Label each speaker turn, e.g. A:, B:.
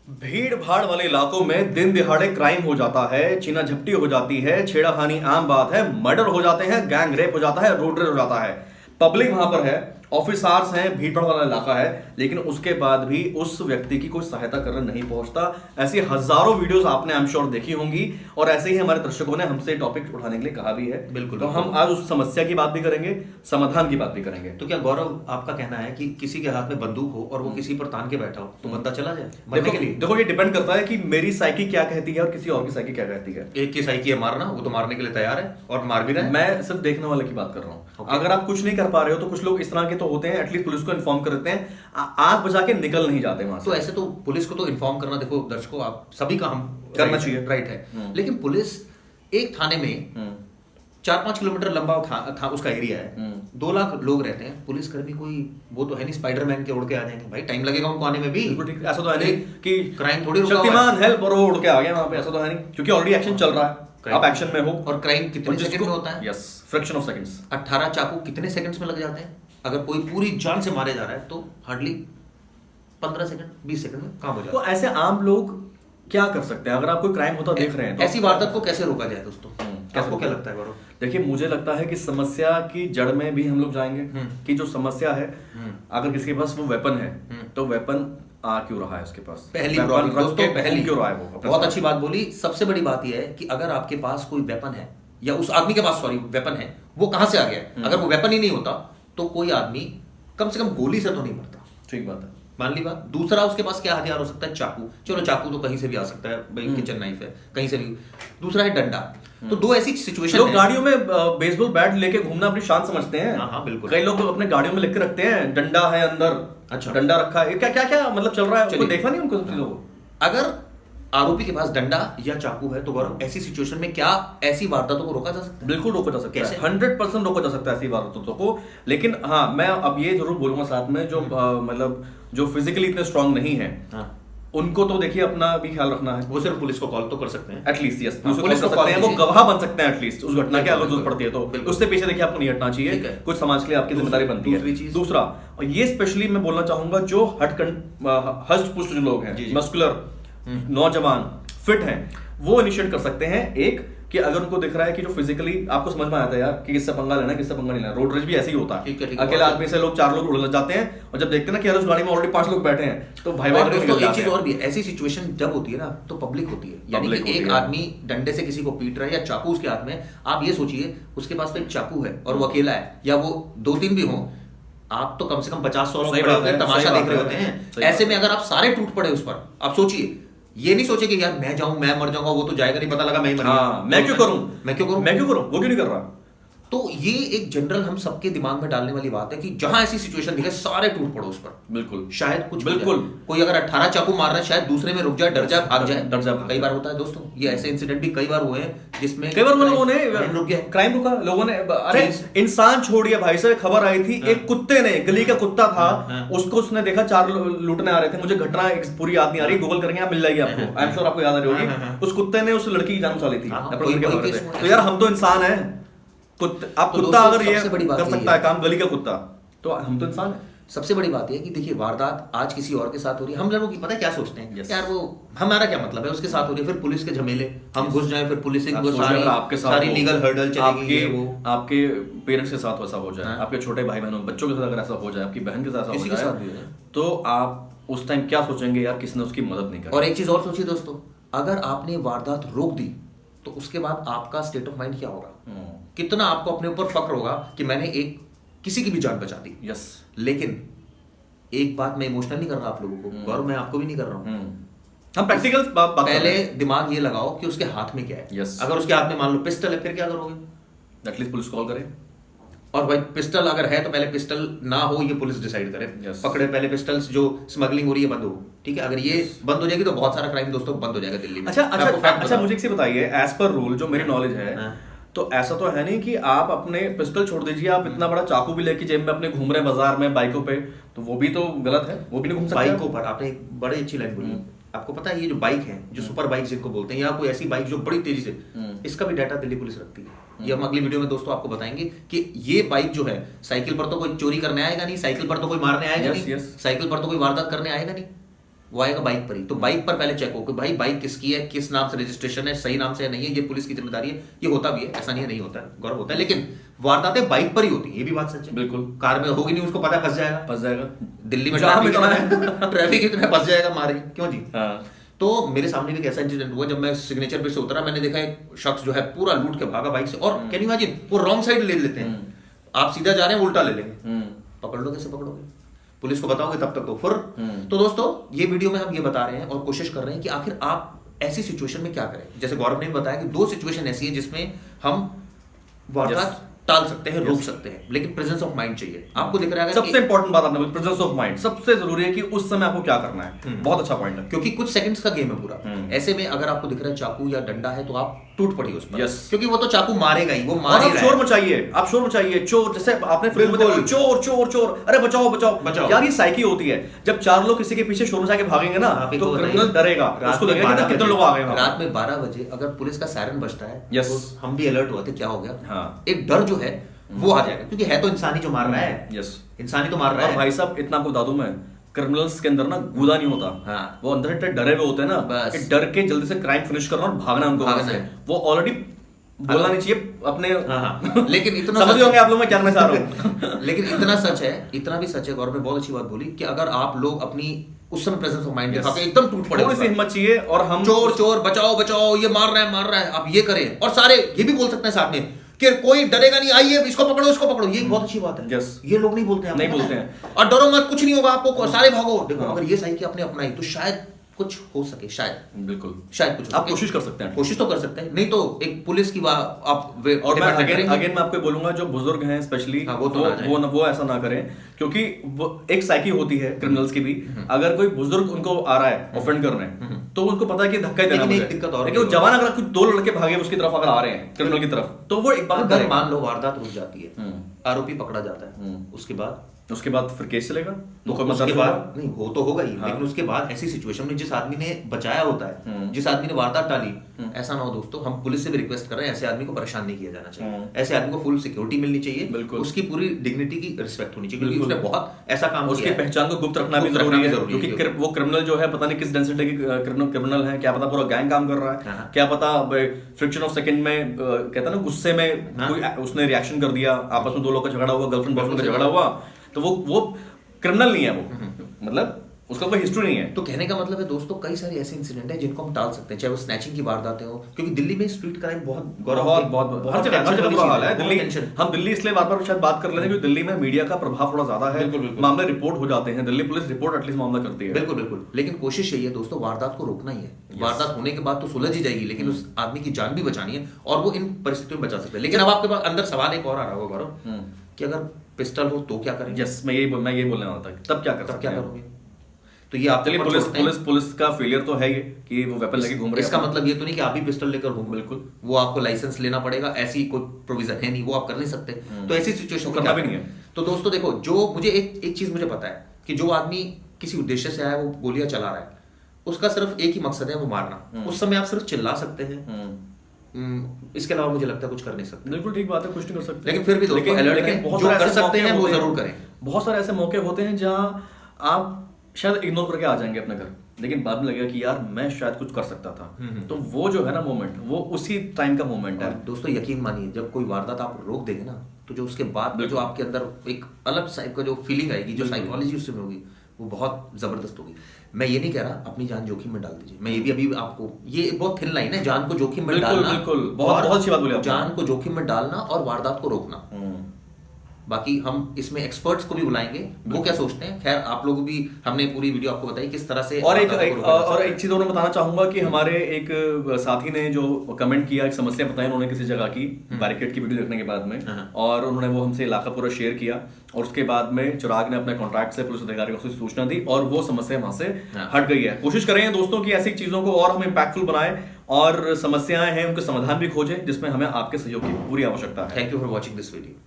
A: भीड़ भाड़ वाले इलाकों में दिन दिहाड़े क्राइम हो जाता है, छीना झपटी हो जाती है, छेड़खानी आम बात है, मर्डर हो जाते हैं, गैंग रेप हो जाता है, रोड रेज हो जाता है। पब्लिक वहां पर है, ऑफिस आवर्स हैं, भीड़ भाड़ वाला इलाका है, लेकिन उसके बाद भी उस व्यक्ति की कोई सहायता करने नहीं पहुंचता। ऐसी हजारों वीडियोस आपने आई एम श्योर देखी होंगी और ऐसे ही हमारे दर्शकों ने हमसे टॉपिक उठाने के लिए कहा भी है।
B: बिल्कुल।
A: तो हम आज उस समस्या की बात भी करेंगे, समाधान की बात भी करेंगे।
B: तो क्या गौरव आपका कहना है कि किसी के हाथ में बंदूक हो और वो किसी पर तान के बैठा हो तो बंदा चला जाए मरने के लिए?
A: देखो ये डिपेंड करता है कि मेरी साइकी क्या कहती है और किसी और की साइकी क्या कहती है।
B: एक की साइकी है मारना, वो तो मारने के लिए तैयार है और मार भी रहा है।
A: मैं सिर्फ देखने वाले की बात कर रहा हूँ। अगर आप कुछ नहीं कर पा रहे हो तो कुछ लोग इस तरह के तो होते हैं, एटलीस्ट पुलिस को इन्फॉर्म कर देते हैं, आग बजा के निकल नहीं जाते वहां से।
B: तो ऐसे तो पुलिस को तो इन्फॉर्म करना, देखो दर्शकों आप सभी का हम
A: करना चाहिए,
B: राइट है। लेकिन पुलिस एक थाने में 4-5 किलोमीटर लंबा था उसका एरिया है, 2 लाख लोग रहते हैं। पुलिसकर्मी कोई वो तो है नहीं स्पाइडरमैन के उड़ के आ जाएंगे, भाई टाइम लगेगा उनको आने में भी।
A: ऐसा तो है नहीं कि
B: क्राइम थोड़ी
A: शक्तिमान हेल्प और वो उड़ के आ गए वहां पे, ऐसा तो है नहीं, क्योंकि ऑलरेडी एक्शन चल रहा है, आप एक्शन में हो।
B: और क्राइम कितने सेकंड में होता है?
A: Yes, fraction of seconds.
B: 18 चाकू कितने सेकंड्स में लग जाते हैं? अगर कोई पूरी जान से मारे जा रहा है तो हार्डली 15 सेकंड 20 सेकंड में काम हो जाता है।
A: तो ऐसे आम लोग क्या कर सकते हैं अगर आप कोई क्राइम होता देख रहे हैं तो?
B: ऐसी वारदात को कैसे रोका जाए दोस्तों? आपको क्या लगता है गौरव?
A: देखिए मुझे लगता है कि समस्या की जड़ में भी हम लोग जाएंगे कि जो समस्या है, अगर किसी के पास वो वेपन है तो वेपन आ क्यों रहा है उसके पास?
B: पहली
A: क्यों रहा है वो?
B: बहुत अच्छी बात बोली। सबसे बड़ी बात यह है कि अगर आपके पास कोई वेपन है या उस आदमी के पास वेपन है, वो कहां से आ गया? अगर वो वेपन ही नहीं होता तो कोई आदमी कम से कम गोली से तो नहीं मरता।
A: ठीक बात है,
B: मान ली बात। दूसरा उसके पास क्या हथियार हो सकता है? चाकू। चलो चाकू तो कहीं से भी आ सकता है भाई, किचन नाइफ है कहीं से भी। दूसरा है डंडा। तो 2 ऐसी सिचुएशन
A: लोग गाड़ियों में बेसबॉल बैट लेके घूमना अपनी शान समझते हैं।
B: हाँ बिल्कुल।
A: कई लोग अपने गाड़ियों में लिख के रखते हैं डंडा है अंदर।
B: अच्छा,
A: डंडा रखा है, क्या क्या क्या मतलब चल रहा है, उनको देखना नहीं उनको चीजों को।
B: अगर आरोपी के पास डंडा या चाकू है तो गौरव ऐसी सिचुएशन में क्या ऐसी वारदातों को रोका जा सकता है?
A: बिल्कुल रोका जा सकता है,
B: कैसे?
A: 100% रोका जा सकता है ऐसी वारदातों को। लेकिन हाँ, मैं अब ये जरूर बोलूंगा साथ में, जो मतलब जो फिजिकली इतने स्ट्रांग नहीं है, उनको तो देखिए अपना भी ख्याल रखना है।
B: वो सिर्फ पुलिस को कॉल तो कर सकते हैं
A: एटलीस्ट। यस,
B: पुलिस को
A: सकते हैं, वो गवाह बन सकते हैं एटलीस्ट उस घटना की, अगर जरूरत पड़ती है तो। उससे पीछे देखिए आपको नहीं हटना चाहिए, कुछ समाज के लिए आपकी जिम्मेदारी बनती है। दूसरा, और ये स्पेशली मैं बोलना चाहूंगा, जो हष्ट पुष्ट जो लोग हैं, मस्कुलर नौजवान फिट हैं, वो इनिशिएट कर सकते हैं। एक कि अगर उनको दिख रहा है कि जो फिजिकली आपको समझ में आता है यार कि किससे पंगा लेना है, किससे पंगा नहीं लेना। रोड रेज भी ऐसे ही होता है, अकेले आदमी से लोग 4 लोग उड़ जाते हैं और जब देखते हैं ना कि यार उस गाड़ी में ऑलरेडी 5 लोग बैठे हैं तो भाई
B: एक चीज और भी, ऐसी सिचुएशन जब होती है ना तो पब्लिक होती है। यानी कि एक आदमी डंडे से किसी को पीट रहा है या चाकू उसके हाथ में, आप ये सोचिए उसके पास तो एक चाकू है और वो अकेला है, या वो 2-3 भी हो, आप तो कम से कम 50-100 लोग तमाशा देख रहे होते हैं। ऐसे में अगर आप सारे टूट पड़े उस पर, आप सोचिए, ये नहीं सोचे कि यार मैं जाऊं मैं मर जाऊंगा, वो तो जाएगा नहीं, पता लगा मैं ही मर गया,
A: मैं क्यों करूं, वो क्यों नहीं कर रहा।
B: तो ये एक जनरल हम सबके दिमाग में डालने वाली बात है कि जहां ऐसी सिचुएशन दिखे सारे टूट पड़ो उस पर।
A: बिल्कुल,
B: शायद कुछ
A: बिल्कुल
B: कोई अगर 18 चाकू मार रहा है, शायद दूसरे में रुक जाए, डर जाए, भाग जाए। कई बार होता है दोस्तों, ये ऐसे इंसिडेंट भी कई बार हुए हैं जिसमें
A: कई बार लोगों ने क्राइम रुका, लोगों ने, अरे इंसान छोड़िए भाई साहब, खबर आई थी एक कुत्ते ने, गली का कुत्ता था, उसको उसने देखा 4 लूटने आ रहे थे। मुझे घटना पूरी याद नहीं आ रही, गूगल करेंगे आप मिल जाएगी आपको, आई एम श्योर आपको याद आ रही होगी। उस कुत्ते ने उस लड़की की जान बचा ली थी। तो यार हम तो इंसान है, आप कुत्ता अगर ये कर सकता है काम, गली का कुत्ता, तो हम तो इंसान है।
B: सबसे बड़ी बात है कि देखिए वारदात आज किसी और के साथ हो रही है, हम लोगों की पता है क्या सोचते हैं, यार वो हमारा क्या मतलब है, उसके साथ हो रही है, फिर पुलिस के झमेले, हम घुस जाए, फिर पुलिसिंग सारी लीगल हर्डल चलेगी, वो
A: आपके पेरेंट्स के साथ वैसा हो जाए, आपके छोटे भाई बहनों बच्चों के साथ अगर ऐसा हो जाए, आपकी बहन के साथ ऐसा हो जाए, तो आप उस टाइम क्या सोचेंगे, यार किसने उसकी मदद नहीं की।
B: और एक चीज और सोचिए दोस्तों, अगर आपने वारदात रोक दी तो उसके बाद आपका स्टेट ऑफ माइंड क्या होगा? कितना आपको अपने ऊपर फक्र होगा कि मैंने एक किसी की भी जान बचा दी।
A: यस।
B: लेकिन एक बात मैं इमोशनल नहीं कर रहा आप लोगों को, गौरव मैं आपको भी नहीं कर रहा हूं,
A: हम प्रैक्टिकल बात
B: पहले दिमाग ये लगाओ कि उसके हाथ में क्या है।
A: yes.
B: अगर उसके हाथ में मान लो पिस्टल है, फिर क्या करोगे?
A: एटलीस्ट पुलिस कॉल करें,
B: और भाई पिस्टल अगर है तो पहले पिस्टल ना हो ये पुलिस डिसाइड करे।
A: yes.
B: पकड़े पहले पिस्टल्स, जो स्मगलिंग हो रही है बंद हो, ठीक है? अगर ये बंद हो जाएगी तो बहुत सारा क्राइम दोस्तों बंद हो जाएगा दिल्ली में।
A: अच्छा मुझे एक बताइए, एज पर रूल जो मेरी नॉलेज है, तो ऐसा तो है नहीं कि आप अपने पिस्टल छोड़ दीजिए, आप इतना बड़ा चाकू भी लेके जेब में अपने घूम रहे हैं बाजार में बाइकों पे, तो वो भी तो गलत है, वो भी नहीं घूम सकते।
B: बाइकों पर आपने एक बड़ी अच्छी लाइन बोली। आपको पता है ये जो बाइक है, जो सुपर बाइक जिनको बोलते हैं, या कोई ऐसी बाइक जो बड़ी तेजी से, इसका भी डाटा दिल्ली पुलिस रखती है। ये हम अगली वीडियो में दोस्तों आपको बताएंगे कि ये बाइक जो है, साइकिल पर तो कोई चोरी करने आएगा नहीं, साइकिल पर तो कोई मारने आएगा नहीं, साइकिल पर तो कोई वारदात करने आएगा नहीं, वो आएगा बाइक पर ही। तो बाइक पर पहले चेक हो कि भाई बाइक किसकी है, किस नाम से रजिस्ट्रेशन है, सही नाम से है नहीं है, ये पुलिस की जिम्मेदारी है। ये होता भी है, ऐसा नहीं है नहीं होता है, गौरव होता है, लेकिन वारदातें बाइक पर ही होती है, ये भी बात सच है।
A: बिल्कुल,
B: कार में होगी नहीं, उसको पता फंस जाएगा। दिल्ली में ट्रैफिक इतना फंस जाएगा, मारेंगे क्यों जी। तो मेरे सामने भी एक ऐसा इंसिडेंट हुआ, जब मैं सिग्नेचर पे से उतरा, मैंने देखा एक शख्स जो है पूरा लूट के भागा बाइक से, और कैन यू इमेजिन वो रॉन्ग साइड ले लेते हैं, आप सीधा जा रहे हैं उल्टा ले लेंगे, पकड़ लो, कैसे पकड़ोगे, पुलिस को बताओगे तब तक तो फुर। तो दोस्तों ये वीडियो में हम ये बता रहे हैं और कोशिश कर रहे हैं कि आखिर आप ऐसी सिचुएशन में क्या करें। जैसे गौरव ने बताया कि 2 सिचुएशन ऐसी है जिसमें हम वारदात टाल सकते हैं, रोक सकते हैं, लेकिन प्रेजेंस ऑफ माइंड चाहिए। आपको दिख रहा है
A: सबसे इंपॉर्टेंट बात आपने बोली, प्रेजेंस ऑफ माइंड सबसे जरूरी है कि उस समय आपको क्या करना है। बहुत अच्छा पॉइंट है,
B: क्योंकि कुछ सेकंड्स का गेम है पूरा। ऐसे में अगर आपको दिख रहा है चाकू या डंडा है तो आप टूट पड़िए उस पर, क्योंकि वो तो चाकू मारेगा ही, वो मारेगा।
A: शोर मचाइए, आप शोर मचाइए, चोर, जैसे आपने फिल्म में देखा, चोर चोर चोर, अरे बचाओ बचाओ बचाओ। यार ये साइकी होती है, जब 4 लोग किसी के पीछे शोर मचा के भागेंगे ना तो क्रिमिनल डरेगा, उसको लगेगा कि कितने लोग आ गए।
B: रात में 12 बजे अगर पुलिस का सायरन बजता है तो हम भी अलर्ट होते, क्या हो गया, एक डर जो है वो आ जाएगा, क्योंकि है तो इंसानी जो मार रहा है। इंसानी तो मार रहा है।
A: और भाई साहब इतना आपको बता दूं मैं, क्रिमिनल्स के अंदर ना गुदा नहीं होता। वो अंदर से डरे हुए होते हैं ना, कि डर के जल्दी से क्राइम फिनिश करना और भागना उनको वहां से। वो ऑलरेडी बोलना नहीं चाहिए अपने
B: लेकिन इतना
A: समझ होंगे आप लोग मैं क्या कहना चाह रहा हूं।
B: लेकिन इतना सच है, इतना भी सच है, गौरव ने बहुत अच्छी बात बोली कि अगर आप लोग अपनी उस समय प्रेजेंस ऑफ माइंड दिखा के एकदम टूट पड़े,
A: थोड़ी सी हिम्मत चाहिए, और हम
B: चोर चोर बचाओ बचाओ, ये मार रहा है, आप ये करें, और सारे ये भी बोल सकते हैं साथ में कि कोई डरेगा नहीं, आइए इसको पकड़ो इसको पकड़ो, ये बहुत अच्छी बात है। ये लोग नहीं बोलते हैं,
A: नहीं बोलते हैं,
B: और डरो मत, कुछ नहीं होगा आपको, सारे भागो। देखो अगर ये सही कि आपने अपनाई तो शायद कुछ हो सके, शायद,
A: बिल्कुल
B: शायद कुछ
A: आप कोशिश कर सकते हैं,
B: कोशिश तो कर सकते हैं, नहीं तो एक पुलिस की बात आप।
A: और मैं अगेन मैं आपको बोलूंगा जो बुजुर्ग हैं स्पेशली वो ऐसा ना करें, क्योंकि एक साइकी होती है क्रिमिनल्स की भी। अगर कोई बुजुर्ग उनको आ रहा है ऑफेंड करने, तो उनको पता है कि धक्का ही देना है।
B: दिक्कत और
A: लेकिन जवान अगर कुछ 2 लड़के भागे उसकी तरफ अगर आ रहे हैं क्रिमिनल की तरफ, तो वो एक बात
B: अगर मान लो वारदात रुक जाती है, आरोपी पकड़ा जाता है, उसके बाद फिर केस चलेगा, उसके बाद नहीं हो तो होगा ही। लेकिन उसके बाद ऐसी सिचुएशन में जिस आदमी ने बचाया होता है, जिस आदमी ने वारदात टाली, ऐसा ना हो दोस्तों, हम पुलिस से भी रिक्वेस्ट कर रहे हैं, ऐसे आदमी को परेशान नहीं किया जाना चाहिए, ऐसे आदमी को फुल सिक्योरिटी मिलनी चाहिए, उसकी पूरी डिग्निटी की रिस्पेक्ट होनी चाहिए, क्योंकि उसने बहुत ऐसा काम,
A: उसकी पहचान को गुप्त रखना भी जरूरी है, क्योंकि वो क्रिमिनल जो है पता नहीं किस डेंसिटी की क्रिमिनल है, क्या पता पूरा गैंग काम कर रहा है, क्या पता फ्रिक्शन ऑफ सेकंड में कहता है ना, गुस्से में कोई उसने रिएक्शन कर दिया, आपस में 2 लोग का झगड़ा हुआ, गर्लफ्रेंड बॉयफ्रेंड का झगड़ा हुआ, तो वो क्रिमिनल नहीं है, वो मतलब उसका कोई हिस्ट्री नहीं है।
B: तो कहने का मतलब है दोस्तों, कई सारे ऐसे इंसिडेंट है जिनको हम टाल सकते हैं, चाहे वो स्नैचिंग की वारदातें हो, क्योंकि दिल्ली में स्ट्रीट क्राइम बहुत
A: हर जगह बुरा हाल है। दिल्ली, हम दिल्ली इसलिए बार-बार शायद बात कर लेते हैं क्योंकि दिल्ली में मीडिया का प्रभाव थोड़ा ज्यादा है, मामले रिपोर्ट हो जाते हैं, दिल्ली पुलिस रिपोर्ट एटलीस्ट मामला करती है।
B: बिल्कुल, लेकिन कोशिश यही है दोस्तों, वारदात को रोकना ही है। वारदात होने के बाद तो सुलझ ही जाएगी, लेकिन उस आदमी की जान भी बचानी है, और वो इन परिस्थितियों में बचा सकते हैं। लेकिन अब आपके पास अंदर सवाल एक और आ रहा होगा गौरव, कि अगर पिस्टल हो तो क्या करेंगे?
A: मैं ये बोलने वाला था, तब क्या
B: करोगे? तो ये आप
A: पुलिस का फेलियर तो है ये कि वो वेपन लेके घूम रहे हैं।
B: इसका मतलब ये तो नहीं कि आप भी पिस्टल लेकर घूम, बिल्कुल वो आपको लाइसेंस लेना पड़ेगा, ऐसी कोई प्रोविजन है नहीं, वो आप कर नहीं सकते। तो ऐसी सिचुएशन
A: करना भी नहीं है।
B: तो दोस्तों देखो, जो मुझे एक चीज मुझे पता है कि जो आदमी किसी उद्देश्य से आया, वो गोलियां चला रहा है, उसका सिर्फ एक ही मकसद है, वो मारना। उस समय आप सिर्फ चिल्ला सकते हैं, इसके अलावा मुझे लगता है कुछ कर नहीं सकते।
A: बिल्कुल ठीक बात है, कुछ नहीं कर सकते,
B: लेकिन फिर भी दोस्तों अलर्ट रहें, जो कर सकते हैं वो जरूर करें।
A: बहुत सारे ऐसे मौके होते हैं जहां आप शायद इग्नोर करके आ जाएंगे अपने घर, लेकिन बाद में लगेगा कि यार मैं शायद कुछ कर सकता था। तो वो जो है ना मोमेंट, वो उसी टाइम का मोमेंट है।
B: दोस्तों यकीन मानिए, जब कोई वारदात आप रोक देंगे ना, तो जो उसके बाद जो आपके अंदर एक अलग टाइप का जो फीलिंग आएगी, जो साइकोलॉजी उसमें होगी, वो बहुत जबरदस्त होगी। मैं ये नहीं कह रहा अपनी जान जोखिम में डाल दीजिए, मैं ये भी अभी आपको, ये बहुत थिन लाइन है, जान को जोखिम में डालना,
A: बिल्कुल बहुत अच्छी बात बोली,
B: जान को जोखिम में डालना और वारदात को रोकना। बाकी हम इसमें एक्सपर्ट्स को भी बुलाएंगे, वो क्या सोचते हैं। खैर आप लोग भी, हमने पूरी वीडियो आपको बताई किस तरह से।
A: और एक चीज और मैं बताना चाहूंगा कि हमारे एक साथी ने जो कमेंट किया, एक समस्या बताई उन्होंने किसी जगह की, बैरिकेड की वीडियो देखने के बाद में, और उन्होंने वो हमसे इलाका पूरा शेयर किया, और उसके बाद में चिराग ने अपने कॉन्ट्रैक्ट से पुलिस अधिकारी को सूचना दी, और वो समस्या वहां से हट गई है। कोशिश करें दोस्तों की ऐसी चीजों को और हम इम्पैक्टफुल बनाए, और समस्याएं हैं उनके समाधान भी खोजें, जिसमें हमें आपके सहयोग की पूरी आवश्यकता है।
B: Thank you for watching this video.